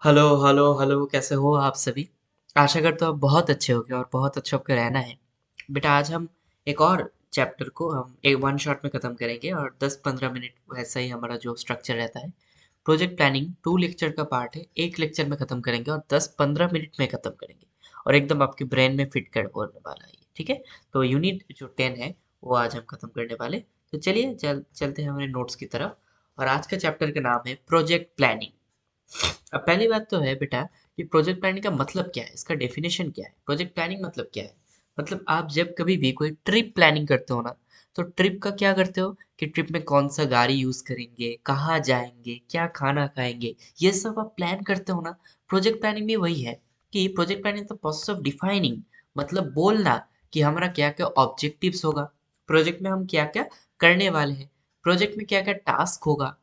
Hello hello hello, कैसे हो आप सभी। आशा करता हूँ आप बहुत अच्छे होगे और बहुत अच्छा आपका रहना है। बेटा आज हम एक और चैप्टर को हम एक वन शॉट में ख़त्म करेंगे और 10-15 मिनट वैसा ही हमारा जो स्ट्रक्चर रहता है। प्रोजेक्ट प्लानिंग 2 लेक्चर का पार्ट है, एक लेक्चर में ख़त्म करेंगे और 10-15 मिनट में ख़त्म करेंगे और एकदम आपके ब्रेन में फिट कर होने वाला है ये, ठीक है। तो यूनिट जो 10 है वो आज हम ख़त्म करने वाले। तो चलिए चलते हैं हमारे नोट्स की तरफ। और आज का चैप्टर का नाम है प्रोजेक्ट प्लानिंग। अब पहली बात तो है बेटा कि प्रोजेक्ट प्लानिंग का मतलब क्या है, इसका डेफिनेशन क्या है। प्रोजेक्ट प्लानिंग मतलब क्या है, मतलब आप जब कभी भी कोई ट्रिप प्लानिंग करते हो ना, तो ट्रिप का क्या करते हो कि ट्रिप में कौन सा गाड़ी यूज करेंगे, कहाँ जाएंगे, क्या खाना खाएंगे, ये सब आप प्लान करते हो ना। प्रोजेक्ट प्लानिंग भी वही है कि project planning the process of defining, मतलब बोलना कि हमारा क्या क्या ऑब्जेक्टिव्स होगा, प्रोजेक्ट में हम क्या क्या करने वाले हैं, प्रोजेक्ट में क्या क्या टास्क होगा,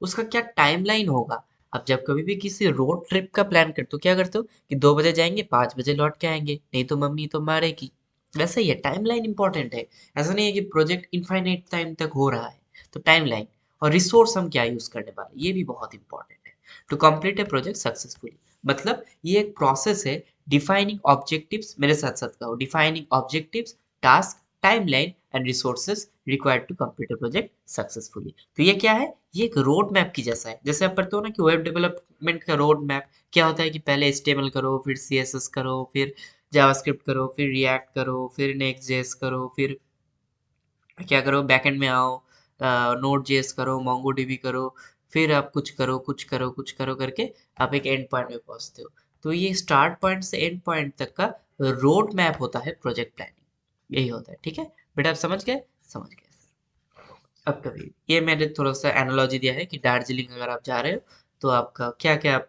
उसका क्या टाइमलाइन होगा। आप जब कभी भी किसी रोड ट्रिप का प्लान करते हो क्या करते हो कि 2 बजे जाएंगे 5 बजे लौट के आएंगे, नहीं तो मम्मी तो मारेगी। वैसे ही है, टाइमलाइन इंपॉर्टेंट है। ऐसा नहीं है कि प्रोजेक्ट इनफाइनाइट टाइम तक हो रहा है। तो टाइमलाइन और रिसोर्स हम क्या यूज करने वाले ये भी बहुत इंपॉर्टेंट है to complete a project successfully. मतलब ये एक प्रोसेस है डिफाइनिंग ऑब्जेक्टिव्स, मेरे साथ साथ कहो, defining objectives, task, timeline and resources required to complete a project successfully. तो ये क्या है, ये एक रोड मैप की जैसा है। जैसे आप पढ़ते हो ना कि वेब डेवलपमेंट का रोड मैप क्या होता है कि पहले HTML करो, फिर CSS करो, फिर जावास्क्रिप्ट करो, फिर रिएक्ट करो, फिर नेक्स्ट जेएस करो, फिर क्या करो बैकएंड में आओ, नोड जेएस करो, मोंगोडीबी करो, फिर आप कुछ करो कुछ करो कुछ करो करके आप एक एंड पॉइंट में पहुंचते हो। तो ये स्टार्ट पॉइंट से एंड पॉइंट तक का रोड मैप होता है प्रोजेक्ट प्लानिंग, यही होता है, ठीक है। बेटा आप समझ गए, समझ गए। अब कभी ये मैंने थोड़ा सा एनालॉजी दिया है कि दार्जिलिंग अगर आप जा रहे हो तो आपका क्या क्या आप,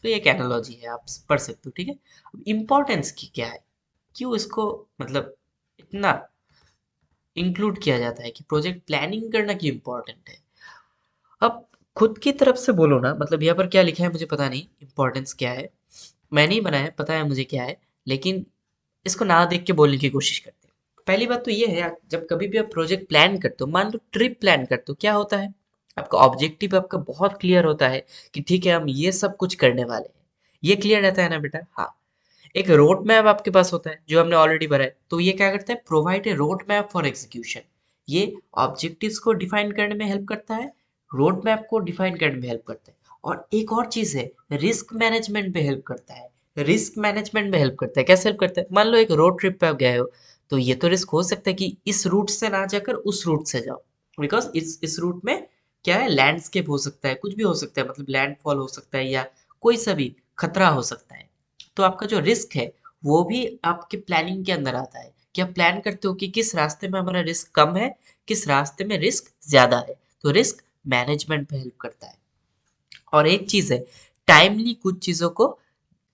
तो ये एक एनालॉजी है, आप पढ़ सकते हो, ठीक है। अब इम्पोर्टेंस की क्या है, क्यों इसको मतलब इतना इंक्लूड किया जाता है कि प्रोजेक्ट प्लानिंग करना क्यों इम्पोर्टेंट है। अब खुद की तरफ से बोलो ना, मतलब यहाँ पर क्या लिखा है मुझे पता नहीं इम्पोर्टेंस क्या है, मैंने ही बनाया, पता है मुझे क्या है, लेकिन इसको ना देख के बोलने की कोशिश करते हैं। पहली बात तो ये है यार, जब कभी भी आप प्रोजेक्ट प्लान करते हो, मान लो ट्रिप प्लान करते हो, क्या होता है आपका ऑब्जेक्टिव आपका बहुत क्लियर होता है कि ठीक है हम ये सब कुछ करने वाले हैं। ये क्लियर रहता है ना बेटा, हाँ। एक रोड मैप आपके पास होता है जो हमने ऑलरेडी भरा है, तो ये क्या करता है, provide a road map for execution. ये ऑब्जेक्टिव्स को डिफाइन करने में हेल्प करता है, रोड मैप को डिफाइन करने में हेल्प करता है, और एक और चीज है, रिस्क मैनेजमेंट में हेल्प करता है। रिस्क मैनेजमेंट में हेल्प करता है, कैसे हेल्प करता है, मान लो एक रोड ट्रिप पे आप गए हो, तो ये तो रिस्क हो सकता है कि इस रूट से ना जाकर उस रूट से जाओ, बिकॉज इस रूट में क्या है, लैंडस्केप हो सकता है, कुछ भी हो सकता है, मतलब लैंडफॉल हो सकता है या कोई सा भी खतरा हो सकता है। तो आपका जो रिस्क है वो भी आपके प्लानिंग के अंदर आता है कि आप प्लान करते हो कि किस रास्ते में हमारा रिस्क कम है, किस रास्ते में रिस्क ज्यादा है। तो रिस्क मैनेजमेंट में हेल्प करता है। और एक चीज है, टाइमली कुछ चीजों को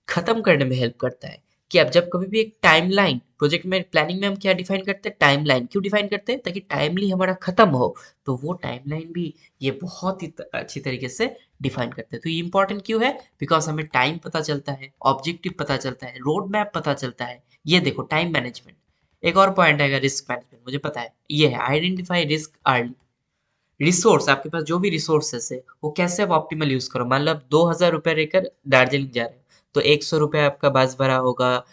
खत्म करने में हेल्प करता है कि आप जब कभी भी एक टाइमलाइन प्रोजेक्ट में प्लानिंग में हम क्या डिफाइन करते हैं, टाइमलाइन क्यों डिफाइन करते हैं, ताकि टाइमली हमारा खत्म हो। तो वो टाइमलाइन भी ये बहुत ही अच्छी तरीके से डिफाइन करते हैं। तो ये इंपॉर्टेंट क्यों है, बिकॉज हमें टाइम पता चलता है, ऑब्जेक्टिव पता चलता है, रोड मैप पता चलता है। ये देखो टाइम मैनेजमेंट। एक और पॉइंट आएगा रिस्क मैनेजमेंट, मुझे पता है ये है, आइडेंटिफाई रिस्क अर्ली। रिसोर्स, आपके पास जो भी रिसोर्सेस है वो कैसे आप ऑप्टिमल यूज करो। मान लो आप 2,000 रुपये लेकर दार्जिलिंग जा रहे हो, तो 100 रुपये आपका बस भरा होगा,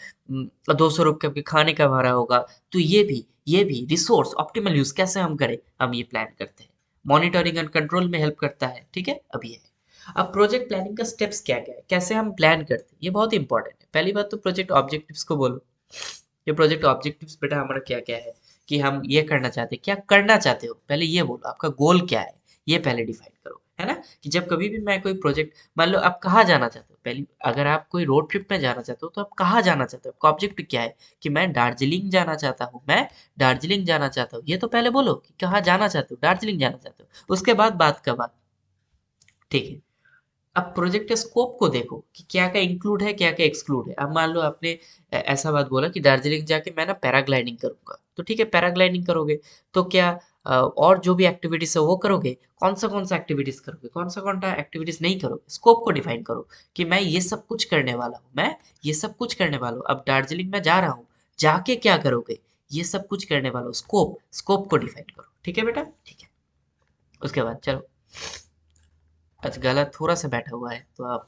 200 रुपये आपके खाने का भरा होगा। तो ये भी रिसोर्स ऑप्टिमल यूज कैसे हम करें, हम ये प्लान करते हैं। मॉनिटरिंग एंड कंट्रोल में हेल्प करता है, ठीक है। अब ये है, अब प्रोजेक्ट प्लानिंग का स्टेप्स क्या क्या है, कैसे हम प्लान करते हैं, ये बहुत इंपॉर्टेंट है। पहली बात तो प्रोजेक्ट ऑब्जेक्टिव्स को बोलो। ये प्रोजेक्ट ऑब्जेक्टिव्स बेटा हमारा क्या क्या है कि हम ये करना चाहते हैं, क्या करना चाहते हो, पहले ये बोलो आपका गोल क्या है, ये पहले डिफाइन करो, है ना। कि जब कभी भी मैं कोई प्रोजेक्ट, मान लो आप कहाँ जाना चाहते हो, पहले अगर आप कोई रोड ट्रिप में जाना चाहते हो तो आप कहाँ जाना चाहते हो, आपका ऑब्जेक्टिव क्या है कि मैं दार्जिलिंग जाना चाहता हूँ, मैं दार्जिलिंग जाना चाहता हूँ, ये तो पहले बोलो कि कहाँ जाना चाहते हो, दार्जिलिंग जाना चाहते हो, उसके बाद बात का बात, ठीक है। अब प्रोजेक्ट के स्कोप को देखो कि क्या क्या इंक्लूड है, क्या क्या एक्सक्लूड है। अब मान लो आपने ऐसा बात बोला कि दार्जिलिंग जाके मैं ना पैराग्लाइडिंग करूंगा, तो ठीक है पैराग्लाइडिंग करोगे, तो क्या और जो भी एक्टिविटीज है वो करोगे, कौन सा एक्टिविटीज करोगे, कौन सा एक्टिविटीज नहीं करोगे, स्कोप को डिफाइन करो कि मैं ये सब कुछ करने वाला हूँ, मैं ये सब कुछ करने वाला हूँ। अब दार्जिलिंग में जा रहा हूँ, जाके क्या करोगे, ये सब कुछ करने वाला हूँ, स्कोप को डिफाइन करो, ठीक है बेटा, ठीक है। उसके बाद चलो, अच्छा गला थोड़ा सा बैठा हुआ है तो आप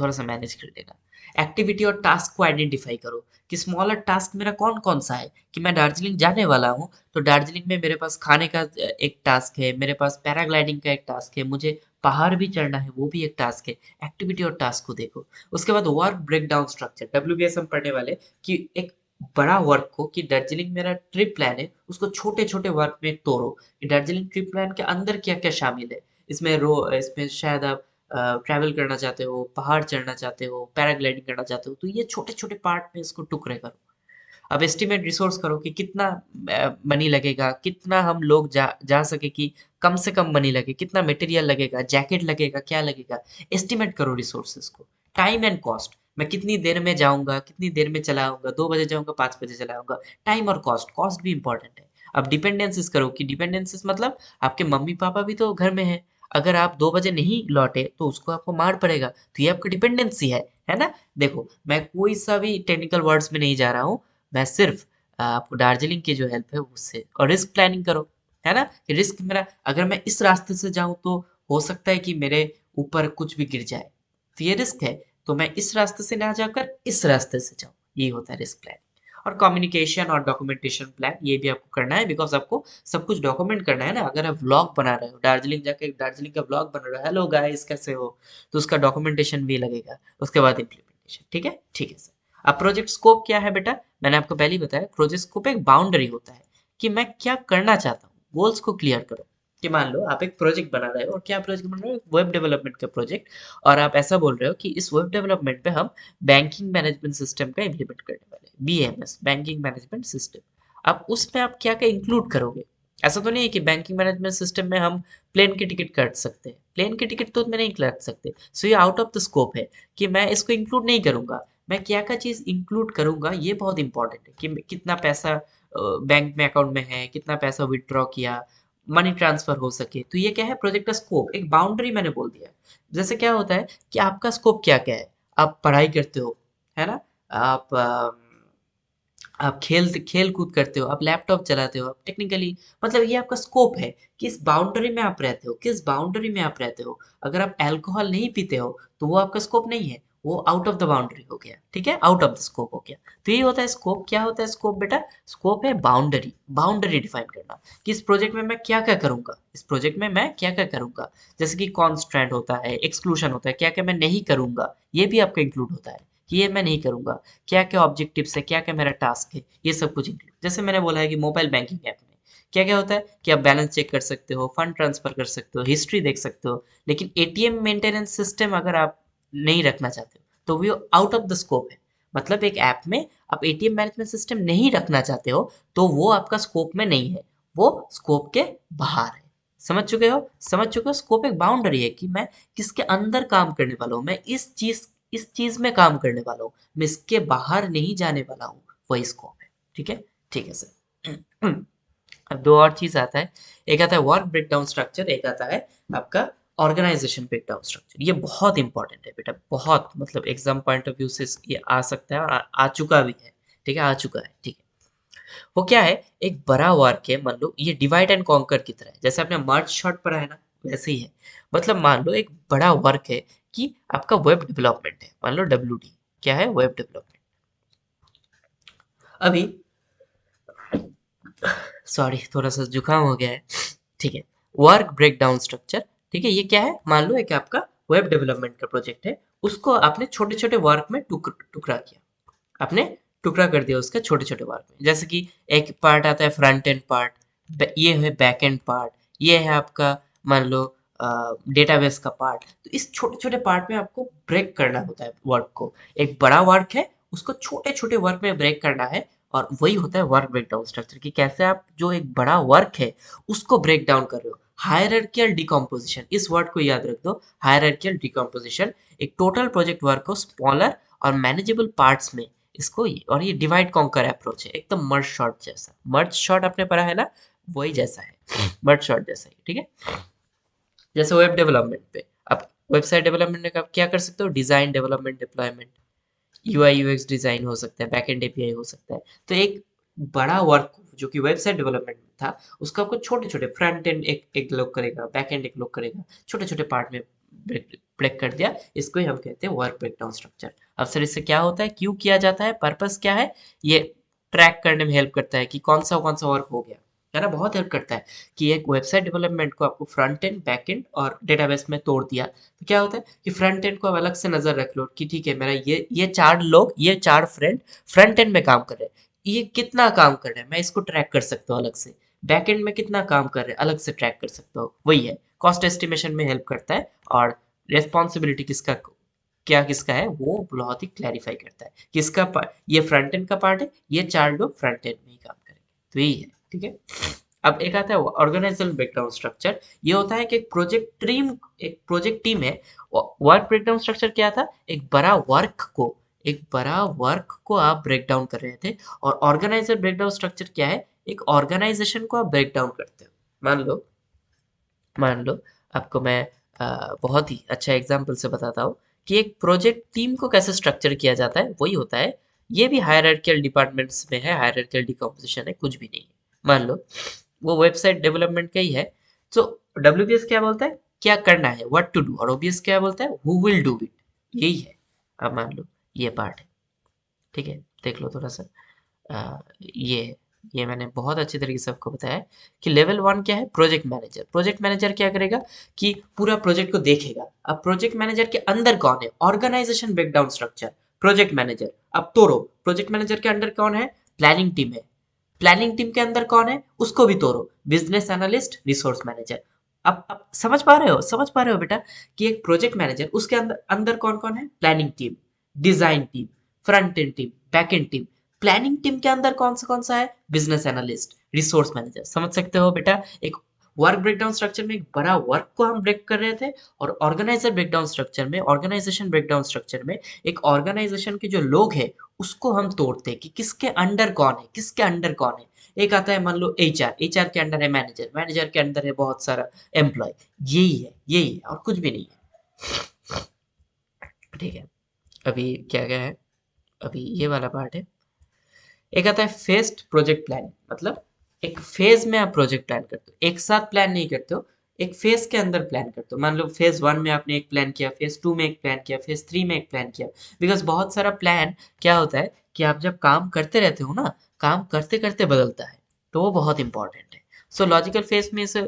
थोड़ा सा मैनेज कर लेना। एक्टिविटी और टास्क को आइडेंटिफाई करो कि स्मॉलर टास्क मेरा कौन कौन सा है। कि मैं दार्जिलिंग जाने वाला हूँ तो दार्जिलिंग में मेरे पास खाने का एक टास्क है, मेरे पास पैराग्लाइडिंग का एक टास्क है, मुझे पहाड़ भी चढ़ना है वो भी एक टास्क है। एक्टिविटी और टास्क को देखो। उसके बाद work break down structure, WBS हम पढ़ने वाले कि एक बड़ा वर्क को, कि दार्जिलिंग मेरा ट्रिप प्लान है उसको छोटे छोटे वर्क में तोड़ो। कि दार्जिलिंग ट्रिप प्लान के अंदर क्या क्या शामिल है। इसमें शायद आप ट्रैवल करना चाहते हो, पहाड़ चढ़ना चाहते हो, पैराग्लाइडिंग करना चाहते हो, तो ये छोटे-छोटे पार्ट में इसको टुकड़े करो। अब एस्टिमेट रिसोर्स करो कि कितना मनी लगेगा, कितना हम लोग जा जा सके कि कम से कम मनी लगे, कितना मटेरियल लगेगा, जैकेट लगेगा, क्या लगेगा। एस्टिमेट करो रिसोर्सेज को। टाइम एंड कॉस्ट, मैं कितनी देर में जाऊंगा, कितनी देर में चला आऊंगा, 2 बजे जाऊंगा, 5 बजे चला आऊंगा। टाइम और कॉस्ट, कॉस्ट भी इंपॉर्टेंट है। अब डिपेंडेंसीज करो कि डिपेंडेंसीज मतलब आपके मम्मी पापा भी तो घर में है। अगर आप 2 बजे नहीं लौटे तो उसको आपको मार पड़ेगा, तो ये आपकी डिपेंडेंसी है ना। देखो मैं कोई सा भी टेक्निकल वर्ड्स में नहीं जा रहा हूँ, मैं सिर्फ आपको दार्जिलिंग की जो हेल्प है उससे। और रिस्क प्लानिंग करो, है ना। कि रिस्क मेरा, अगर मैं इस रास्ते से जाऊं तो हो सकता है कि मेरे ऊपर कुछ भी गिर जाए, तो ये रिस्क है। तो मैं इस रास्ते से ना जाकर इस रास्ते से जाऊं, ये होता है रिस्क प्लानिंग। और कम्युनिकेशन और डॉक्यूमेंटेशन प्लान ये भी आपको करना है, बिकॉज आपको सब कुछ डॉक्यूमेंट करना है ना। अगर आप व्लॉग बना रहे हो, दार्जिलिंग जाके दार्जिलिंग का व्लॉग बना रहे हो, हेलो गाइस कैसे हो, तो उसका डॉक्यूमेंटेशन भी लगेगा। उसके बाद इम्प्लीमेंटेशन। ठीक है सर। अब प्रोजेक्ट स्कोप क्या है बेटा, मैंने आपको पहले ही बताया। प्रोजेक्ट स्कोप एक बाउंड्री होता है कि मैं क्या करना चाहता हूँ, गोल्स को क्लियर करो। कि मान लो आप एक प्रोजेक्ट बना रहे हो, और क्या प्रोजेक्ट बना रहे हो, वेब डेवलपमेंट का प्रोजेक्ट। और आप ऐसा बोल रहे हो कि इस वेब डेवलपमेंट पे हम बैंकिंग मैनेजमेंट सिस्टम का इम्प्लीमेंट करने वाले हैं, बीएमएस, बैंकिंग मैनेजमेंट सिस्टम। अब उसमें आप क्या क्या इंक्लूड करोगे। ऐसा तो नहीं है कि बैंकिंग मैनेजमेंट सिस्टम में हम प्लेन की टिकट काट सकते हैं, प्लेन की टिकट तो में नहीं काट सकते। सो ये आउट ऑफ द स्कोप है कि मैं इसको इंक्लूड नहीं करूंगा। मैं क्या क्या चीज इंक्लूड करूंगा ये बहुत इंपॉर्टेंट है। कि कितना पैसा बैंक में अकाउंट में है, कितना पैसा विड्रॉ किया, मनी ट्रांसफर हो सके। तो ये क्या है, प्रोजेक्ट का स्कोप, एक बाउंड्री मैंने बोल दिया। जैसे क्या होता है कि आपका स्कोप क्या क्या है। आप पढ़ाई करते हो, है ना। आप आप खेल कूद करते हो, आप लैपटॉप चलाते हो, आप टेक्निकली, मतलब ये आपका स्कोप है। किस बाउंड्री में आप रहते हो, किस बाउंड्री में आप रहते हो। अगर आप अल्कोहल नहीं पीते हो तो वो आपका स्कोप नहीं है, वो आउट ऑफ द बाउंड्री हो गया। ठीक है, आउट ऑफ द स्कोप हो गया। तो ये होता है स्कोप। क्या होता है स्कोप बेटा, स्कोप है बाउंड्री, बाउंड्री डिफाइन करना कि इस प्रोजेक्ट में मैं क्या क्या करूंगा, इस प्रोजेक्ट में मैं क्या क्या करूंगा। जैसे कि कॉन्स्ट्रेंट होता है, एक्सक्लूशन होता है, क्या क्या मैं नहीं करूंगा, ये भी आपका इंक्लूड होता है कि ये मैं नहीं करूंगा। क्या क्या ऑब्जेक्टिव्स है, क्या क्या मेरा टास्क है, ये सब कुछ इंक्लूड। जैसे मैंने बोला है कि मोबाइल बैंकिंग ऐप में क्या क्या होता है कि आप बैलेंस चेक कर सकते हो, फंड ट्रांसफर कर सकते हो, हिस्ट्री देख सकते हो। लेकिन एटीएम मेंटेनेंस सिस्टम अगर आप नहीं रखना चाहते हो तो वो आउट ऑफ द स्कोप है। मतलब एक ऐप में आप एटीएम मैनेजमेंट सिस्टम नहीं रखना चाहते हो तो वो आपका स्कोप में नहीं है, वो स्कोप के बाहर है। समझ चुके हो, समझ चुके हो। स्कोप एक बाउंड्री है कि मैं किसके अंदर काम करने वाला हूँ, मैं इस चीज में काम करने वाला हूँ, मैं इसके बाहर नहीं जाने वाला हूँ। वही स्कोप है। ठीक है, ठीक है सर। अब दो और चीज आता है। एक आता है वर्क ब्रेकडाउन स्ट्रक्चर, एक आता है आपका ऑर्गेनाइजेशन ब्रेकडाउन स्ट्रक्चर। ये बहुत इंपॉर्टेंट है बेटा, बहुत, मतलब एग्जाम पॉइंट ऑफ व्यू से ये आ सकता है और आ चुका भी है। ठीक है, आ चुका है। ठीक है, वो क्या है, एक बड़ा वर्क है। मान लो ये डिवाइड एंड कॉन्कर की तरह है, जैसे आपने मर्ज शॉट पढ़ा है ना, वैसे ही है। मतलब मान लो एक बड़ा वर्क है कि आपका वेब डेवलपमेंट है, मान लो डब्ल्यू, क्या है, वेब डेवलपमेंट। अभी सॉरी थोड़ा सा जुकाम हो गया है। ठीक है, वर्क ब्रेकडाउन स्ट्रक्चर। ठीक है, ये क्या है, मान लो एक आपका वेब डेवलपमेंट का प्रोजेक्ट है, उसको आपने छोटे छोटे वर्क में टुकड़ा किया। आपने टुकड़ा कर दिया उसका छोटे छोटे वर्क में। जैसे कि एक पार्ट आता है फ्रंट एंड पार्ट, ये है बैक एंड पार्ट, ये है आपका मान लो डेटाबेस का पार्ट। तो इस छोटे छोटे पार्ट में आपको ब्रेक करना होता है वर्क को। एक बड़ा वर्क है, उसको छोटे छोटे वर्क में ब्रेक करना है। और वही होता है वर्क ब्रेकडाउन स्ट्रक्चर, कि कैसे आप जो एक बड़ा वर्क है उसको ब्रेक डाउन कर रहे हो। हायरार्कियल डिकम्पोजिशन, इस वर्ड को याद रख दो, हायरार्कियल डिकम्पोजिशन। एक टोटल प्रोजेक्ट वर्क को स्मॉलर और मैनेजेबल पार्ट्स में इसको, और ये डिवाइड कॉन्कर अप्रोच है, एकदम मर्ज शॉट जैसा। मर्ज शॉट आपने पढ़ा है ना, वही जैसा है, मर्ज शॉट जैसा ही। ठीक है, जैसे वेब डेवलपमेंट पे आप वेबसाइट डेवलपमेंट में आप क्या कर सकते हो, design, development, deployment, UI UX design हो सकता है, बैकएंड एपीआई हो सकता है। तो एक बड़ा वर्क जो कि वेबसाइट डेवलपमेंट था, उसको आपको छोटे छोटे फ्रंट एंड एक लोग करेगा, बैक एंड एक लोग करेगा, छोटे छोटे पार्ट में ब्रेक कर दिया। इसको ही हम कहते हैं वर्क ब्रेकडाउन स्ट्रक्चर। अब सर इससे क्या होता है, क्यों किया जाता है, पर्पस क्या है, ये ट्रैक करने में हेल्प करता है कि कौन सा वर्क हो गया, है ना, बहुत हेल्प करता है। कि एक वेबसाइट डेवलपमेंट को आपको फ्रंट एंड, बैक एंड और डेटाबेस में तोड़ दिया, तो क्या होता है कि फ्रंट एंड को आप अलग से नजर रख लो कि ठीक है, मेरा ये चार लोग, ये चार फ्रेंड फ्रंट एंड में काम कर रहे हैं, ये कितना काम कर रहे हैं मैं इसको ट्रैक कर सकता हूँ अलग से। बैक एंड में कितना काम कर रहे हैं अलग से ट्रैक कर सकता हूँ। वही है, कॉस्ट एस्टिमेशन में हेल्प करता है, और रेस्पॉन्सिबिलिटी किसका क्या किसका है वो बहुत ही क्लैरिफाई करता है। किसका ये फ्रंट एंड का पार्ट है, ये चार लोग फ्रंट एंड में ही काम करेंगे, तो यही है, ठीक है। अब एक आता है ऑर्गेनाइजेशन ब्रेकडाउन स्ट्रक्चर। ये होता है कि एक प्रोजेक्ट टीम है। वर्क ब्रेकडाउन स्ट्रक्चर क्या था, एक बड़ा वर्क को आप ब्रेक डाउन कर रहे थे। और ऑर्गेनाइजर ब्रेकडाउन स्ट्रक्चर क्या है, एक ऑर्गेनाइजेशन को आप ब्रेक डाउन करते हो। मान लो आपको मैं बहुत ही अच्छा एग्जाम्पल से बताता हूँ कि एक प्रोजेक्ट टीम को कैसे स्ट्रक्चर किया जाता है, वही होता है। ये भी हायरार्किकल डिपार्टमेंट्स में है, हायरार्किकल डिकम्पोजिशन है, कुछ भी नहीं है। मान लो वो वेबसाइट डेवलपमेंट का ही है, तो डब्ल्यूबीएस क्या बोलता है, क्या करना है, व्हाट टू डू, और ओबीएस क्या बोलता है, हु विल डू इट। यही है। अब मान लो ये पार्ट है, ठीक है, देख लो थोड़ा सा। ये मैंने बहुत अच्छी तरीके से आपको बताया कि लेवल वन क्या है, प्रोजेक्ट मैनेजर। प्रोजेक्ट मैनेजर क्या करेगा कि पूरा प्रोजेक्ट को देखेगा। अब प्रोजेक्ट मैनेजर के अंदर कौन है, organisation breakdown structure, project manager. अब तोड़ो, प्रोजेक्ट मैनेजर के अंदर कौन है, प्लानिंग टीम है। प्लानिंग टीम के अंदर कौन है, उसको भी तोड़ो, बिजनेस एनालिस्ट, रिसोर्स मैनेजर। अब समझ पा रहे हो बेटा कि एक प्रोजेक्ट मैनेजर, उसके अंदर अंदर कौन कौन है, planning team, design team, front end team, back and team. Planning team के अंदर कौन सा है, बिजनेस एनालिस्ट, रिसोर्स मैनेजर। समझ सकते हो बेटा, एक वर्क ब्रेकडाउन स्ट्रक्चर में एक बड़ा वर्क को हम ब्रेक कर रहे थे, और ऑर्गेनाइजेशन ब्रेकडाउन स्ट्रक्चर में एक ऑर्गेनाइजेशन के जो लोग हैं उसको हम तोड़ते हैं कि किसके अंडर कौन है, किसके अंडर कौन है। एक आता है मान लो एचआर, एचआर के अंडर है मैनेजर, मैनेजर के अंदर है बहुत सारा एम्प्लॉय। यही है और कुछ भी नहीं है, ठीक है। अभी क्या क्या है, अभी ये वाला पार्ट है। एक आता है फेस्ड प्रोजेक्ट प्लान, मतलब एक फेज में आप प्रोजेक्ट प्लान करते हो, एक साथ प्लान नहीं करते हो, एक फेज के अंदर प्लान करते हो। मान लो फेज वन में आपने एक प्लान किया, फेज टू में एक प्लान किया, फेज थ्री में एक प्लान किया। बिकॉज बहुत सारा प्लान क्या होता है कि आप जब काम करते रहते हो ना, काम करते करते बदलता है, तो वो बहुत इंपॉर्टेंट है। सो लॉजिकल फेज में इसे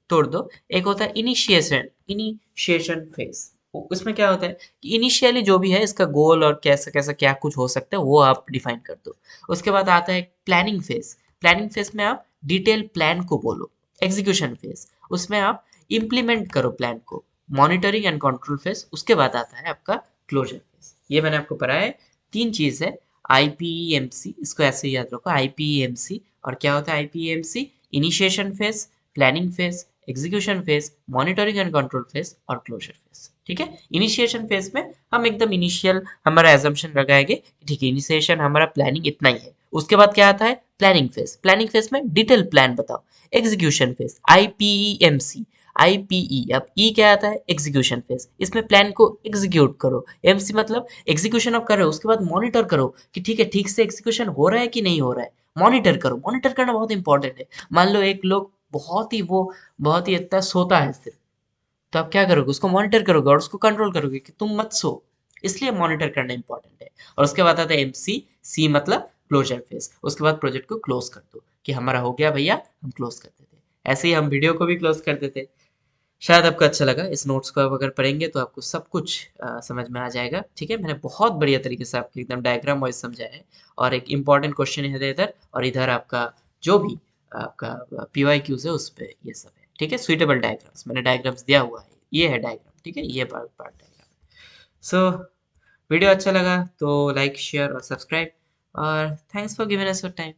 तोड़ दो। एक होता है इनिशिएशन फेज। उसमें क्या होता है कि इनिशियली जो भी है इसका गोल और कैसा कैसा क्या कुछ हो सकता है वो आप डिफाइन कर दो। उसके बाद आता है प्लानिंग फेज। प्लानिंग फेज में आप डिटेल प्लान को बोलो। एग्जीक्यूशन फेज, उसमें आप इम्प्लीमेंट करो प्लान को। मॉनिटरिंग एंड कंट्रोल फेज, उसके बाद आता है आपका क्लोजर फेज। ये मैंने आपको पढ़ाया है, तीन चीज है। आईपीएमसी, इसको ऐसे ही याद रखो, आईपीएमसी। और क्या होता है IPMC, initiation phase, planning phase, execution phase, monitoring and control phase और क्लोजर फेज, ठीक है। इनिशिएशन फेज में हम एकदम इनिशियल हमारा एजम्पशन लगाएंगे, ठीक है, इनिशिएशन हमारा प्लानिंग इतना ही है। उसके बाद क्या आता है प्लानिंग फेज, प्लानिंग फेज में डिटेल प्लान बताओ। Execution phase, IPEMC, IPE. अब ई क्या आता है, एग्जीक्यूशन फेज, इसमें प्लान को एग्जीक्यूट करो। एमसी मतलब एग्जीक्यूशन आप कर रहे हो, उसके बाद मॉनिटर करो कि ठीक है, ठीक से एग्जीक्यूशन हो रहा है कि नहीं हो रहा है। मॉनिटर करो, मॉनिटर करना बहुत इंपॉर्टेंट है। मान लो एक लोग बहुत ही इतना सोता है सिर्फ, तो आप क्या करोगे, उसको मॉनिटर करोगे और उसको कंट्रोल करोगे कि तुम मत सो। इसलिए मॉनिटर करना इंपॉर्टेंट है। और उसके बाद आता है एमसी, सी मतलब क्लोजर फेज। उसके बाद प्रोजेक्ट को क्लोज कर दो कि हमारा हो गया भैया, हम क्लोज कर देते। ऐसे ही हम वीडियो को भी क्लोज कर देते। शायद आपको अच्छा लगा। इस नोट्स को आप अगर पढ़ेंगे तो आपको सब कुछ समझ में आ जाएगा, ठीक है। मैंने बहुत बढ़िया तरीके से आपको एकदम डायग्राम वाइज समझाया है। और एक इंपॉर्टेंट क्वेश्चन है इधर, और इधर आपका जो भी आपका पीवाईक्यूज है उस पर ये सब है, ठीक है। सुइटेबल डायग्राम्स, मैंने डायग्राम्स दिया हुआ है, ये है डायग्राम, ठीक है, ये पार्ट डायग्राम। सो वीडियो अच्छा लगा तो लाइक शेयर और सब्सक्राइब, और thanks for giving us your time.